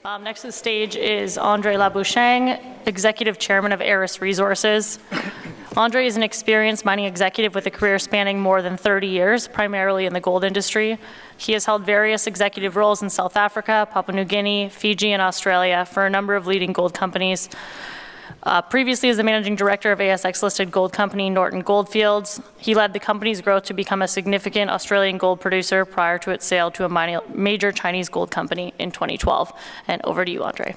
Next to the stage is Andre Labouchang, Executive Chairman of Aeris Resources. Andre is an experienced mining executive with a career spanning more than 30 years, primarily in the gold industry. He has held various executive roles in South Africa, Papua New Guinea, Fiji, and Australia for a number of leading gold companies. Previously as the managing director of ASX-listed gold company Norton Goldfields, he led the company's growth to become a significant Australian gold producer prior to its sale to a major Chinese gold company in 2012. And over to you, Andre.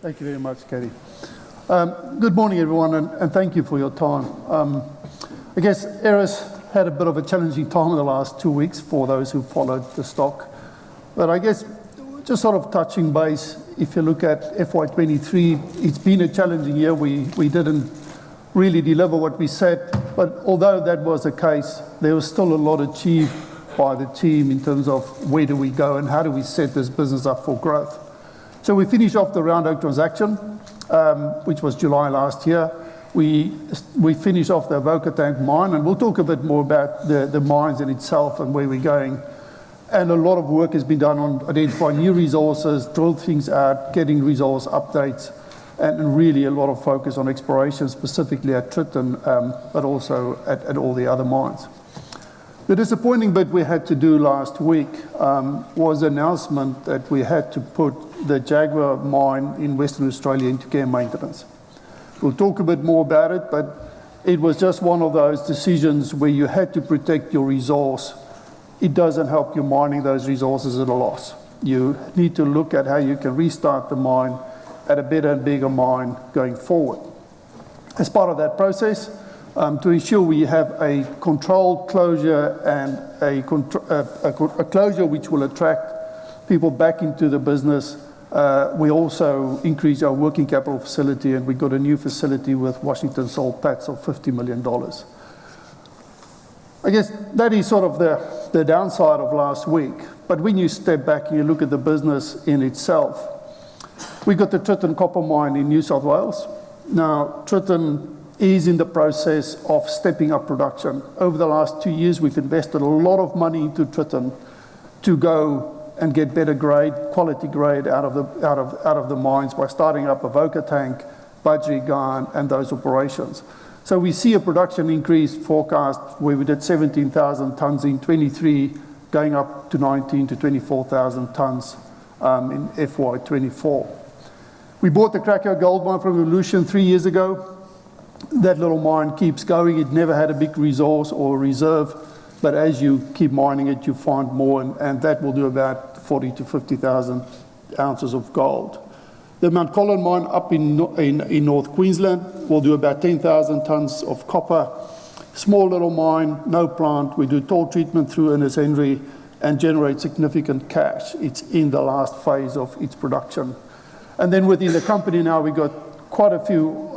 Thank you very much, Katie. Good morning, everyone, and thank you for your time. I guess Aeris had a bit of a challenging time in the last 2 weeks for those who followed the stock. But I guess just sort of touching base, if you look at FY23, it's been a challenging year. We didn't really deliver what we said, but although that was the case, there was still a lot achieved by the team in terms of where do we go and how do we set this business up for growth. So we finished off the Round Oak transaction, which was July last year. We finished off the Avoca Tank mine, and we'll talk a bit more about the mines in itself and where we're going. And a lot of work has been done on identifying new resources, drill things out, getting resource updates, and really a lot of focus on exploration, specifically at Triton, but also at all the other mines. The disappointing bit we had to do last week was the announcement that we had to put the Jaguar mine in Western Australia into care and maintenance. We'll talk a bit more about it, but it was just one of those decisions where you had to protect your resource. It doesn't help you mining those resources at a loss. You need to look at how you can restart the mine at a better and bigger mine going forward. As part of that process, to ensure we have a controlled closure and a closure which will attract people back into the business, we also increased our working capital facility, and we got a new facility with Washington Salt Pats of $50 million. I guess that is sort of the downside of last week. But when you step back and you look at the business in itself, we got the Triton copper mine in New South Wales. Now, Triton is in the process of stepping up production. Over the last 2 years, we've invested a lot of money into Triton to go and get better grade, quality grade out of the mines by starting up Avoca Tank, Budgerigar, and those operations. So we see a production increase forecast where we did 17,000 tonnes in 23, going up to 19 to 24,000 tonnes in FY24. We bought the Cracow gold mine from Evolution 3 years ago. That little mine keeps going. It never had a big resource or reserve, but as you keep mining it, you find more, and that will do about 40 to 50,000 ounces of gold. The Mount Colin mine up in North Queensland will do about 10,000 tonnes of copper. Small little mine, no plant. We do toll treatment through Ernest Henry and generate significant cash. It's in the last phase of its production. And then within the company now, we got quite a few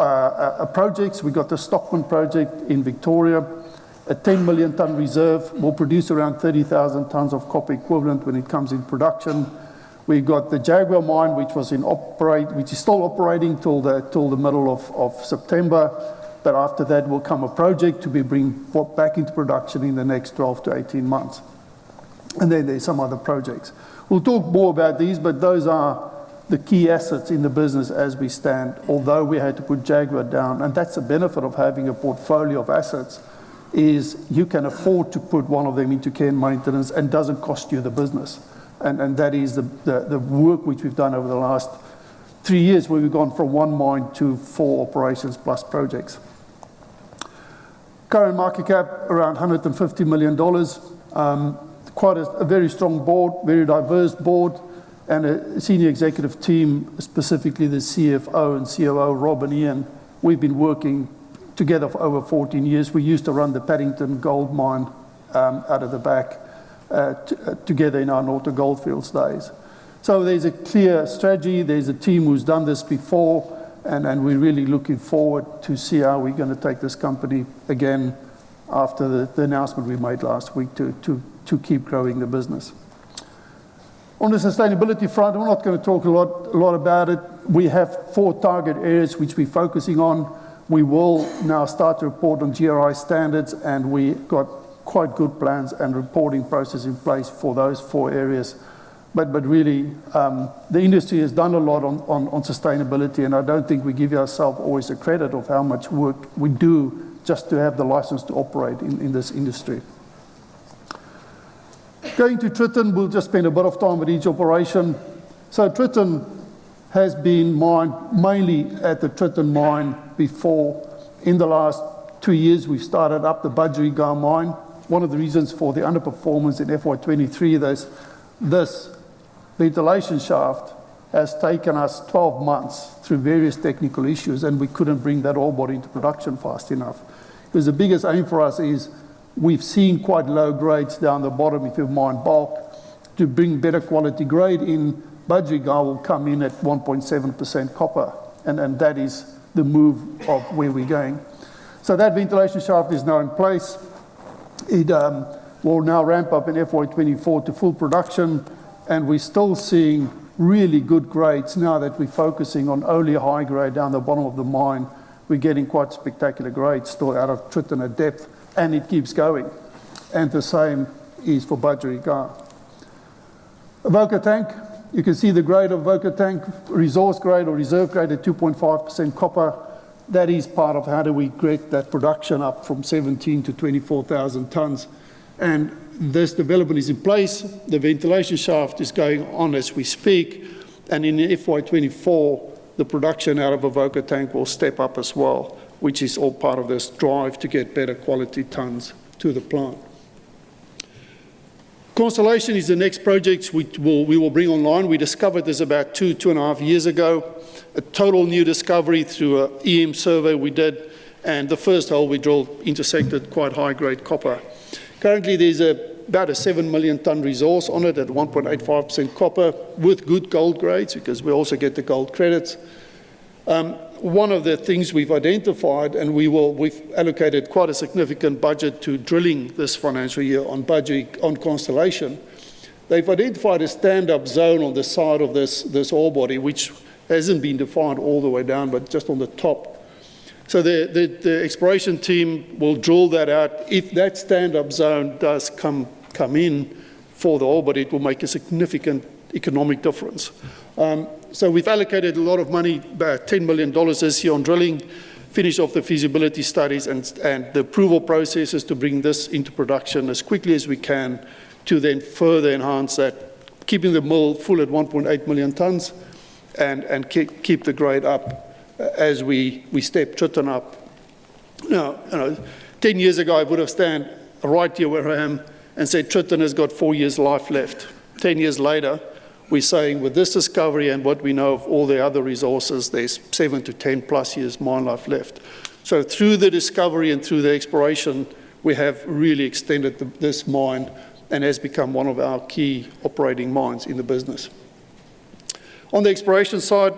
projects. We got the Stockman project in Victoria, a 10 million tonne reserve. Will produce around 30,000 tonnes of copper equivalent when it comes in production. We got the Jaguar mine, which is still operating till the middle of September. But after that will come a project to be brought back into production in the next 12 to 18 months. And then there's some other projects. We'll talk more about these, but those are the key assets in the business as we stand, although we had to put Jaguar down. And that's the benefit of having a portfolio of assets, is you can afford to put one of them into care and maintenance and doesn't cost you the business. And that is the work which we've done over the last 3 years, where we've gone from one mine to 4 operations plus projects. Current market cap around $150 million. Quite a very strong board, very diverse board, and a senior executive team, specifically the CFO and COO, Rob and Ian. We've been working together for over 14 years. We used to run the Paddington gold mine out of the back together in our Norton Goldfields days. So there's a clear strategy. There's a team who's done this before, and we're really looking forward to see how we're going to take this company again after the announcement we made last week to keep growing the business. On the sustainability front, I'm not going to talk a lot about it. We have 4 target areas which we're focusing on. We will now start to report on GRI standards, and we got quite good plans and reporting process in place for those 4 areas But really, the industry has done a lot on sustainability, and I don't think we give ourselves always the credit of how much work we do just to have the license to operate in this industry. Going to Triton, we'll just spend a bit of time with each operation. So Triton has been mined mainly at the Triton mine before. In the last 2 years, we've started up the Budgerigar mine. One of the reasons for the underperformance in FY23 this ventilation shaft has taken us 12 months through various technical issues, and we couldn't bring that ore body into production fast enough. Because the biggest aim for us is we've seen quite low grades down the bottom if you mine bulk. To bring better quality grade in, Budgerigar will come in at 1.7% copper, and that is the move of where we're going. So that ventilation shaft is now in place. It will now ramp up in FY24 to full production, and we're still seeing really good grades now that we're focusing on only high grade down the bottom of the mine. We're getting quite spectacular grades still out of Triton at depth, and it keeps going. And the same is for Budgerigar. Avoca Tank, you can see the grade of Avoca Tank, resource grade or reserve grade at 2.5% copper. That is part of how do we get that production up from 17 to 24,000 tonnes. And this development is in place. The ventilation shaft is going on as we speak. And in FY24, the production out of Avoca Tank will step up as well, which is all part of this drive to get better quality tonnes to the plant. Constellation is the next project we will bring online. We discovered this about 2.5 years ago. A total new discovery through an EM survey we did, and the first hole we drilled intersected quite high-grade copper. Currently, there's about a 7 million tonne resource on it at 1.85% copper with good gold grades, because we also get the gold credits. One of the things we've identified, and we've allocated quite a significant budget to drilling this financial year on Constellation. They've identified a stand-up zone on the side of this ore body, which hasn't been defined all the way down, but just on the top. So the exploration team will drill that out. If that stand-up zone does come in for the ore body, it will make a significant economic difference. So we've allocated a lot of money, about $10 million this year on drilling, finish off the feasibility studies and the approval processes to bring this into production as quickly as we can to then further enhance that, keeping the mill full at 1.8 million tonnes and keep the grade up as we step Triton up. Now, 10 years ago, I would have stand right here where I am and said Triton has got 4 years life left. 10 years later, we're saying with this discovery and what we know of all the other resources, there's 7 to 10 plus years mine life left. So through the discovery and through the exploration, we have really extended this mine and has become one of our key operating mines in the business. On the exploration side,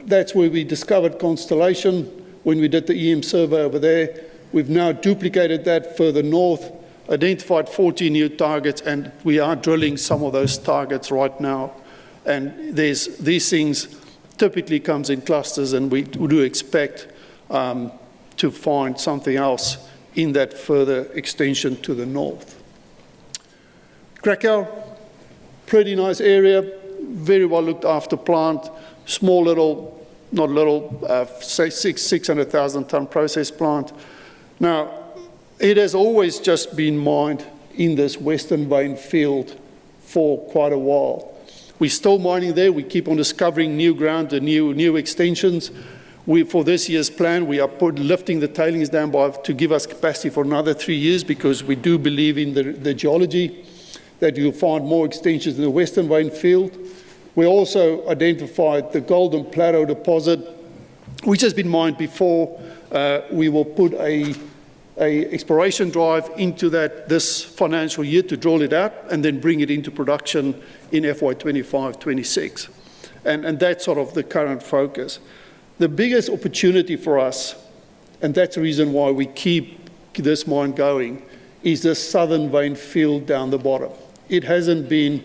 that's where we discovered Constellation when we did the EM survey over there. We've now duplicated that further north, identified 14 new targets, and we are drilling some of those targets right now. And these things typically comes in clusters, and we do expect to find something else in that further extension to the north. Krakow, pretty nice area, very well looked after plant, small little, not little, say 600,000 tonne process plant. Now, it has always just been mined in this Western Vein field for quite a while. We're still mining there. We keep on discovering new ground and new extensions. For this year's plan, we are lifting the tailings down to give us capacity for another 3 years, because we do believe in the geology, that you'll find more extensions in the Western Vein field. We also identified the Golden Plateau deposit, which has been mined before. We will put a exploration drive into that this financial year to drill it out and then bring it into production in FY25-26. And that's sort of the current focus. The biggest opportunity for us, and that's the reason why we keep this mine going, is the Southern Vein field down the bottom. It hasn't been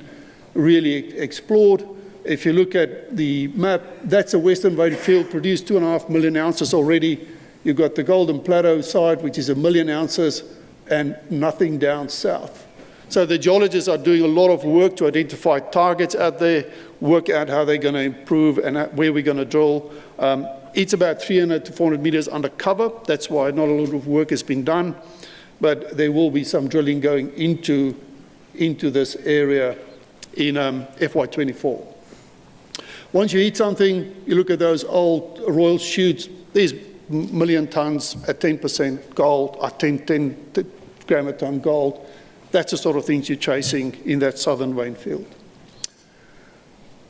really explored. If you look at the map, that's a Western Vein field, produced 2.5 million ounces already. You've got the Golden Plateau side, which is 1 million ounces, and nothing down south. So the geologists are doing a lot of work to identify targets out there, work out how they're going to improve and where we're going to drill. It's about 300 to 400 meters undercover. That's why not a lot of work has been done. But there will be some drilling going into this area in FY24. Once you hit something, you look at those old royal shoots, there's million tons at 10% gold, at 10 gram a ton gold. That's the sort of things you're chasing in that southern vein field.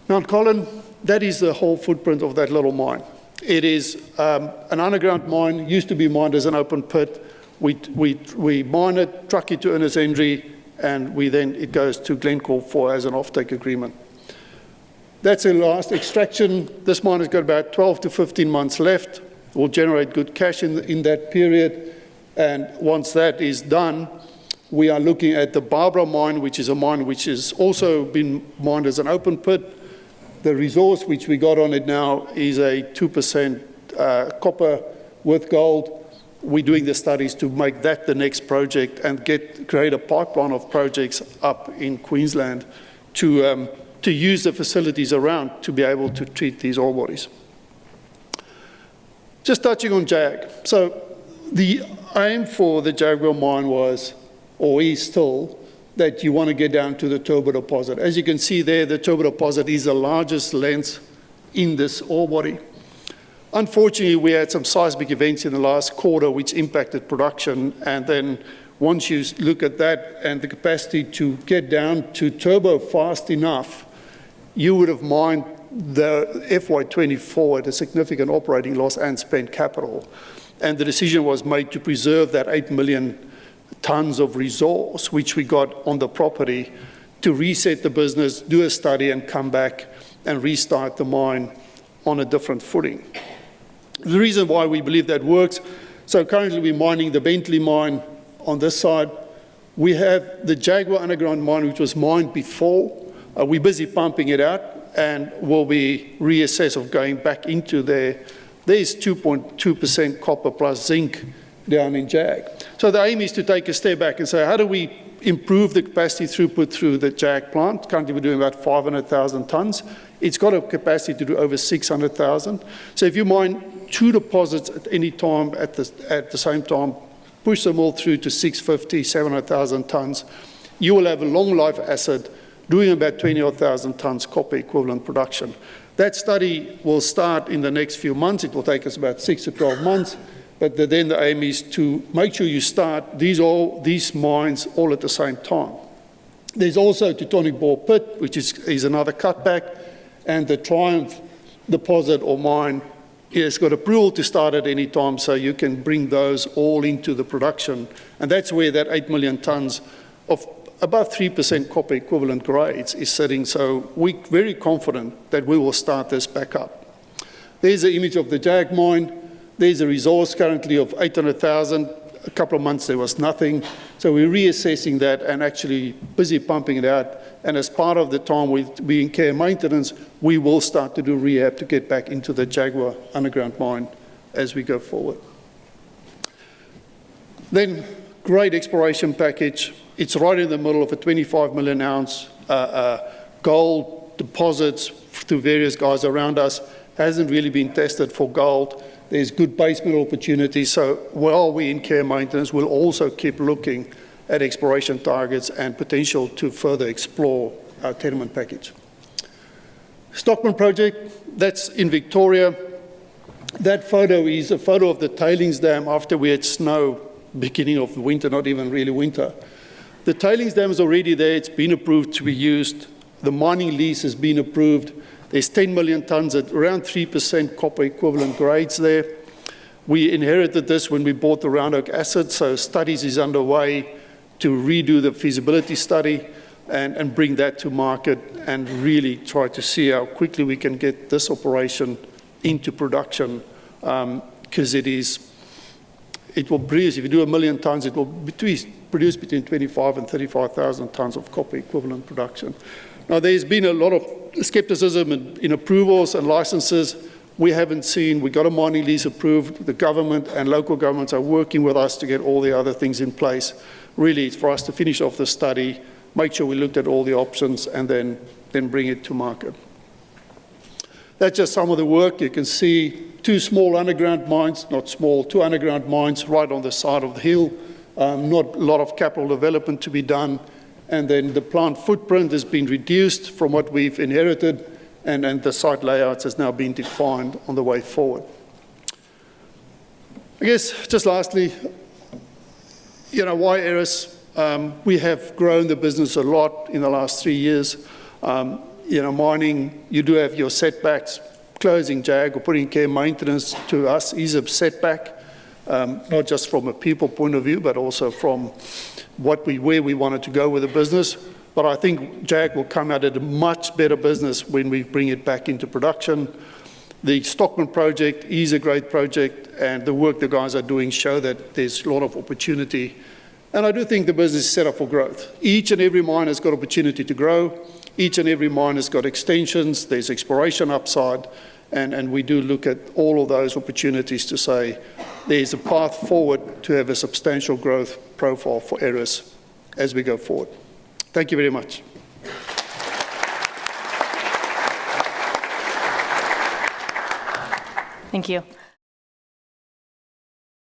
Mount Colin, that is the whole footprint of that little mine. It is an underground mine, used to be mined as an open pit. We mine it, truck it to Ernest Henry, and it goes to Glencore as an offtake agreement. That's the last extraction. This mine has got about 12 to 15 months left. Will generate good cash in that period. And once that is done, we are looking at the Barbara mine, which is a mine which has also been mined as an open pit. The resource which we got on it now is a 2% copper with gold. We're doing the studies to make that the next project and create a pipeline of projects up in Queensland to use the facilities around to be able to treat these ore bodies. Just touching on Jag. So the aim for the Jaguar mine was, or is still, that you want to get down to the Turbo deposit. As you can see there, the Turbo deposit is the largest length in this ore body. Unfortunately, we had some seismic events in the last quarter which impacted production, and then once you look at that and the capacity to get down to Turbo fast enough, you would have mined the FY24 at a significant operating loss and spent capital. And the decision was made to preserve that 8 million tons of resource, which we got on the property, to reset the business, do a study, and come back and restart the mine on a different footing. The reason why we believe that works, so currently we're mining the Bentley mine on this side. We have the Jaguar underground mine, which was mined before. We're busy pumping it out, and we'll be reassess of going back into there. There's 2.2% copper plus zinc down in Jag. So the aim is to take a step back and say, how do we improve the capacity throughput through the Jag plant? Currently we're doing about 500,000 tons. It's got a capacity to do over 600,000. So if you mine two deposits at any time at the same time, push them all through to 650, 700,000 tons, you will have a long life asset doing about 20,000 tons copper equivalent production. That study will start in the next few months. It will take us about 6 to 12 months. But then the aim is to make sure you start these mines all at the same time. There's also Teutonic Bore Pit, which is another cutback, and the Triumph deposit or mine has got approval to start at any time, so you can bring those all into the production. And that's where that 8 million tons of above 3% copper equivalent grades is sitting. So we're very confident that we will start this back up. There's an image of the Jag mine. There's a resource currently of 800,000. A couple of months there was nothing. So we're reassessing that and actually busy pumping it out. And as part of the time we in care maintenance, we will start to do rehab to get back into the Jaguar underground mine as we go forward. Then great exploration package. It's right in the middle of a 25 million ounce gold deposits through various guys around us. Hasn't really been tested for gold. There's good base metal opportunities, so while we're in care maintenance, we'll also keep looking at exploration targets and potential to further explore our tenement package. Stockman project, that's in Victoria. That photo is a photo of the tailings dam after we had snow, beginning of the winter, not even really winter. The tailings dam is already there, it's been approved to be used. The mining lease has been approved. There's 10 million tons at around 3% copper equivalent grades there. We inherited this when we bought the Round Oak asset, so studies is underway to redo the feasibility study and bring that to market and really try to see how quickly we can get this operation into production, because it will produce, if you do 1 million tons, it will produce between 25 and 35,000 tons of copper equivalent production. Now, there's been a lot of skepticism in approvals and licenses. We haven't seen, we got a mining lease approved. The government and local governments are working with us to get all the other things in place. Really, it's for us to finish off the study, make sure we looked at all the options, and then bring it to market. That's just some of the work. You can see 2 small underground mines, not small, 2 underground mines right on the side of the hill. Not a lot of capital development to be done. And then the plant footprint has been reduced from what we've inherited, and the site layouts has now been defined on the way forward. I guess, just lastly, why Aeris? We have grown the business a lot in the last 3 years. Mining, you do have your setbacks. Closing Jag or putting care maintenance to us is a setback, not just from a people point of view, but also from where we wanted to go with the business. But I think Jag will come out at a much better business when we bring it back into production. The Stockman project is a great project, and the work the guys are doing show that there's a lot of opportunity. And I do think the business is set up for growth. Each and every mine has got opportunity to grow. Each and every mine has got extensions. There's exploration upside. And we do look at all of those opportunities to say there's a path forward to have a substantial growth profile for Aeris as we go forward. Thank you very much. Thank you.